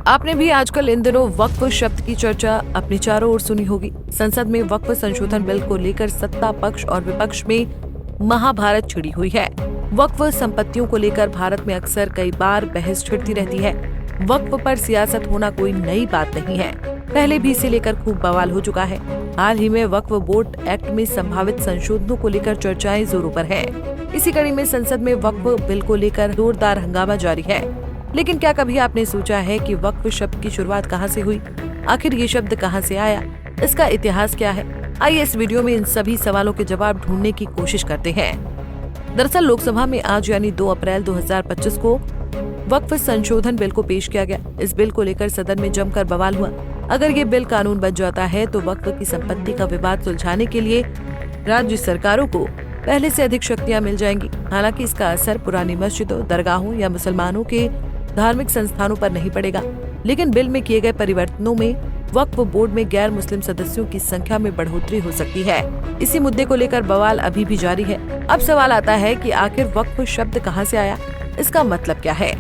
आपने भी आजकल इन दिनों वक्फ शब्द की चर्चा अपने चारों ओर सुनी होगी। संसद में वक्फ संशोधन बिल को लेकर सत्ता पक्ष और विपक्ष में महाभारत छिड़ी हुई है। वक्फ संपत्तियों को लेकर भारत में अक्सर कई बार बहस छिड़ती रहती है। वक्फ पर सियासत होना कोई नई बात नहीं है, पहले भी इसे लेकर खूब बवाल हो चुका है। हाल ही में वक्फ बोर्ड एक्ट में संभावित संशोधनों को लेकर चर्चाएं जोरों पर है। इसी कड़ी में संसद में वक्फ बिल को लेकर जोरदार हंगामा जारी है। लेकिन क्या कभी आपने सोचा है कि वक्फ शब्द की शुरुआत कहां से हुई? आखिर ये शब्द कहां से आया? इसका इतिहास क्या है? आइए इस वीडियो में इन सभी सवालों के जवाब ढूंढने की कोशिश करते हैं। दरअसल लोकसभा में आज यानी 2 अप्रैल 2025 को वक्फ संशोधन बिल को पेश किया गया। इस बिल को लेकर सदन में जमकर बवाल हुआ। अगर ये बिल कानून बन जाता है तो वक्फ की संपत्ति का विवाद सुलझाने के लिए राज्य सरकारों को पहले से अधिक शक्तियां मिल जाएंगी। हालांकि इसका असर पुरानी मस्जिदों, दरगाहों या मुसलमानों के धार्मिक संस्थानों पर नहीं पड़ेगा, लेकिन बिल में किए गए परिवर्तनों में वक्फ बोर्ड में गैर मुस्लिम सदस्यों की संख्या में बढ़ोतरी हो सकती है। इसी मुद्दे को लेकर बवाल अभी भी जारी है। अब सवाल आता है कि आखिर वक्फ शब्द कहां से आया, इसका मतलब क्या है?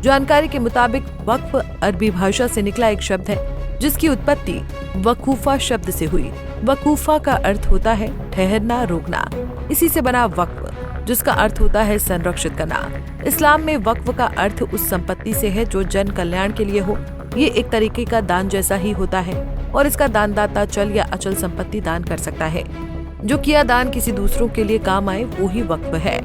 जानकारी के मुताबिक वक्फ अरबी भाषा से निकला एक शब्द है, जिसकी उत्पत्ति वकूफा शब्द से हुई। वकूफा का अर्थ होता है ठहरना, रोकना। इसी से बना वक्फ, जिसका अर्थ होता है संरक्षित करना। इस्लाम में वक्फ का अर्थ उस संपत्ति से है जो जन कल्याण के लिए हो। ये एक तरीके का दान जैसा ही होता है और इसका दानदाता चल या अचल संपत्ति दान कर सकता है। जो किया दान किसी दूसरों के लिए काम आए वो ही वक्फ है।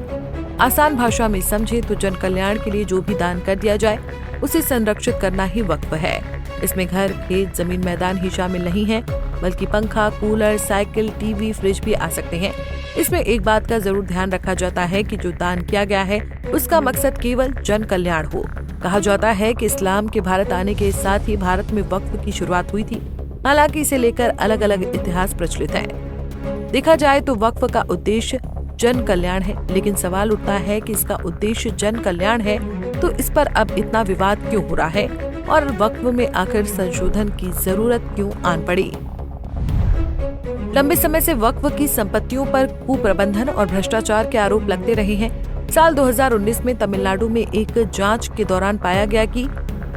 आसान भाषा में समझे तो जन कल्याण के लिए जो भी दान कर दिया जाए उसे संरक्षित करना ही वक्फ है। इसमें घर, खेत, जमीन, मैदान ही शामिल नहीं है, बल्कि पंखा, कूलर, साइकिल, टीवी, फ्रिज भी आ सकते हैं। इसमें एक बात का जरूर ध्यान रखा जाता है कि जो दान किया गया है उसका मकसद केवल जन कल्याण हो। कहा जाता है कि इस्लाम के भारत आने के साथ ही भारत में वक्फ की शुरुआत हुई थी। हालांकि इसे लेकर अलग अलग इतिहास प्रचलित है। देखा जाए तो वक्फ का उद्देश्य जन कल्याण है, लेकिन सवाल उठता है कि इसका उद्देश्य जन कल्याण है तो इस पर अब इतना विवाद क्यों हो रहा है और वक्फ में आखिर संशोधन की जरूरत क्यों आन पड़ी? लंबे समय से वक्फ की संपत्तियों पर कुप्रबंधन और भ्रष्टाचार के आरोप लगते रहे हैं। साल 2019 में तमिलनाडु में एक जांच के दौरान पाया गया कि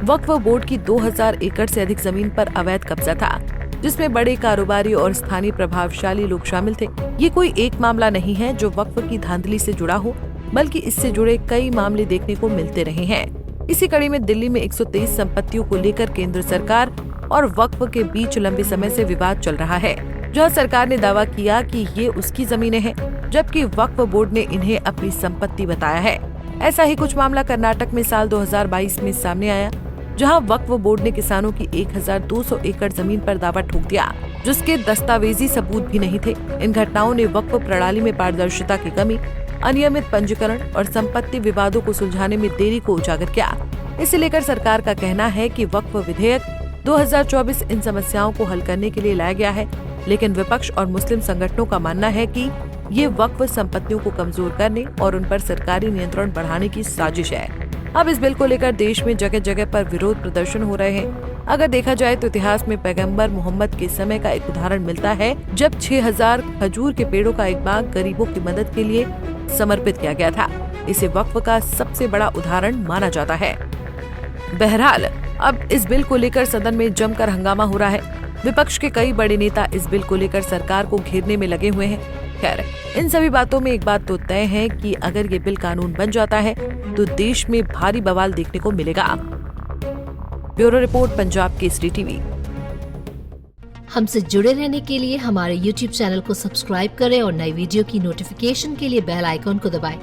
वक्फ बोर्ड की 2000 एकड़ से अधिक जमीन पर अवैध कब्जा था, जिसमें बड़े कारोबारी और स्थानीय प्रभावशाली लोग शामिल थे। ये कोई एक मामला नहीं है जो वक्फ की धांधली से जुड़ा हो, बल्कि इससे जुड़े कई मामले देखने को मिलते रहे हैं। इसी कड़ी में दिल्ली में 123 संपत्तियों को लेकर केंद्र सरकार और वक्फ के बीच लंबे समय से विवाद चल रहा है, जहां सरकार ने दावा किया कि ये उसकी जमीनें हैं, जबकि वक्फ बोर्ड ने इन्हें अपनी संपत्ति बताया है। ऐसा ही कुछ मामला कर्नाटक में साल 2022 में सामने आया, जहां वक्फ बोर्ड ने किसानों की 1200 एकड़ जमीन पर दावा ठोक दिया, जिसके दस्तावेजी सबूत भी नहीं थे। इन घटनाओं ने वक्फ प्रणाली में पारदर्शिता की कमी, अनियमित पंजीकरण और संपत्ति विवादों को सुलझाने में देरी को उजागर किया। इसे लेकर सरकार का कहना है कि वक्फ विधेयक 2024 इन समस्याओं को हल करने के लिए लाया गया है, लेकिन विपक्ष और मुस्लिम संगठनों का मानना है कि ये वक्फ संपत्तियों को कमजोर करने और उन पर सरकारी नियंत्रण बढ़ाने की साजिश है। अब इस बिल को लेकर देश में जगह जगह पर विरोध प्रदर्शन हो रहे हैं। अगर देखा जाए तो इतिहास में पैगंबर मोहम्मद के समय का एक उदाहरण मिलता है, जब 6000 खजूर के पेड़ों का एक बाग गरीबों की मदद के लिए समर्पित किया गया था। इसे वक्फ का सबसे बड़ा उदाहरण माना जाता है। बहरहाल अब इस बिल को लेकर सदन में जमकर हंगामा हो रहा है। विपक्ष के कई बड़े नेता इस बिल को लेकर सरकार को घेरने में लगे हुए हैं। खैर, इन सभी बातों में एक बात तो तय है कि अगर ये बिल कानून बन जाता है तो देश में भारी बवाल देखने को मिलेगा। Bureau report, Punjab Kesari TV. हमसे जुड़े रहने के लिए हमारे YouTube चैनल को सब्सक्राइब करें और नई वीडियो की नोटिफिकेशन के लिए बेल आइकॉन को दबाएं।